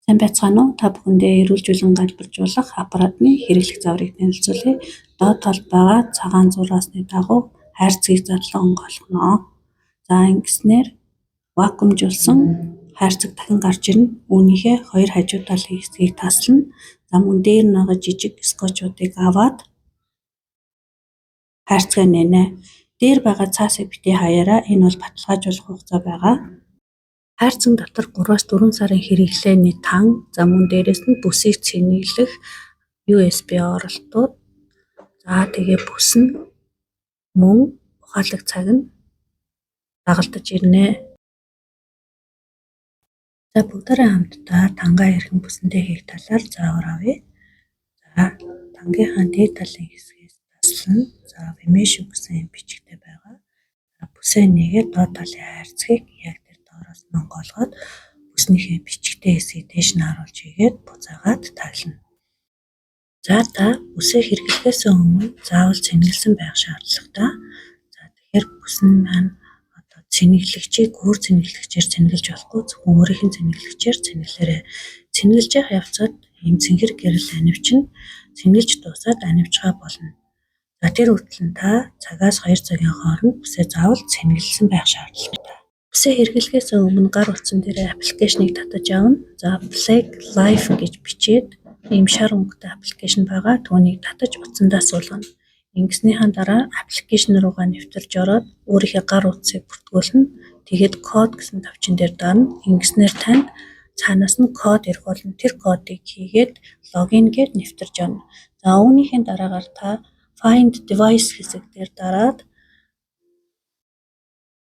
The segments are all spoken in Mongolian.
Сайн байцгаана уу? Та бүхэндээ эрүүлжүүлэн галбаржуулах аппаратны хэрэглэх заврыг танилцуулъя. Доод талд байгаа цагаан зураасны дагуу хайрцгийг задлан онгойлгоно. За ингэснээр вакуумжуулсан хайрцаг дахин гарч ирнэ. Үүнийхээ хоёр хажуу талын хэсгийг таслана. За мөн дээр байгаа жижиг скотчуудыг аваад хайрцгаа нэнэ. Дээр байгаа цаасыг битгий хаяараа. Энэ бол баталгаажуулах хугацаа байгаа. Хайрцаг дотор 3-4 сарын хэрэглээний тан, за мөн дээрэс нь бүсийг цэнэглэх USB оролтууд, за тэгээ бүс нь мөн ухаалаг цаг нь дагалдаж ирнэ. За бүгдээрээ хамтдаа тангаа хэрхэн бүсэндээ хийх талаар заавар авъя. За тангийнхаа дээд талын хэсгээс таслана. За вимеш үгсэн бичигтэй байгаа. За бүсээ нэгээд доод талын хайрцгийг яг тэр доороос нь онгойлгоод бүснийхээ бичигтэй хэсгийг дээш нь харуулж игээд буцаагаад таглана. За та бүсээ хэрэглэхээс өмнө заавал цэнэглэсэн байх шаардлагатай. За тэгэхээр бүс нь маань одоо цэнэглэгчийг өөр цэнэглэгчээр цэнэглэж болохгүй, зөвхөн өөрийнх нь цэнэглэгчээр цэнэглээрэй. Цэнэглэж явах явцад ийм цэнгэр гэрэл анивч нь цэнэглэж дуусаад анивчгаа болно. За тэр хүртэл та цагаас 2 цагийн хооронд бүсээ заавал цэнэглэсэн байх шаардлагатай. Бүсээ хэрэглэхээс өмнө гар утсан дээр аппликейшнийг татаж авна. За Black Life гэж бичээд ийм шар өнгөтэй аппликейшн байгаа. Түүнийг татаж утсандаа суулгана. Ингэснийхаа дараа аппликейшн руугаа нэвтэрж ороод өөрийнхөө гар утсыг бүртгүүлнэ. Тэгээд код гэсэн тавчин дээр дарна. Ингэснээр танд цаанаас нь код ирэх болно. Тэр кодыг хийгээд логин гээд нэвтэрж явна. За үүнийхээ дараагаар та Find Device хэсэг дээр дараад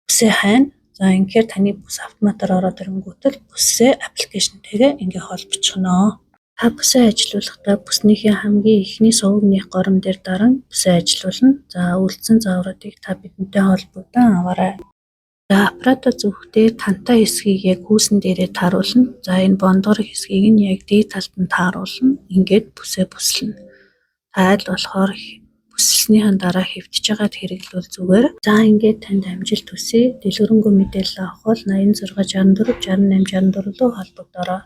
бүсээ хайна. За ингээд таны бүс автоматар ороод ирэнгүүтэл бүсээ аппликейшнтэйгээ ингээ холбочихно. Та бүсээ ажилуулахдаа бүснийхээ хамгийн ихний сувгных горон дээр даран бүсээ ажилуулна. За үлдсэн заавруудыг та бидэнтэй холбогдон аваарай. За аппарата зүгтээ тантай хэсгийг яг хүүсэн дээрээ тааруулна. За энэ бондгор хэсгийг нь яг дээд талд нь тааруулна. Ингээд бүсээ бүслэнэ. Та аль болохоор бүсэлснийхаа дараа хэвтэж байгаад хэрэглүүл зүгээр. За ингээд танд амжилт хүсье. Дэлгэрэнгүй мэдээлэл авах бол 86 64 68 64 руу холбогдорой.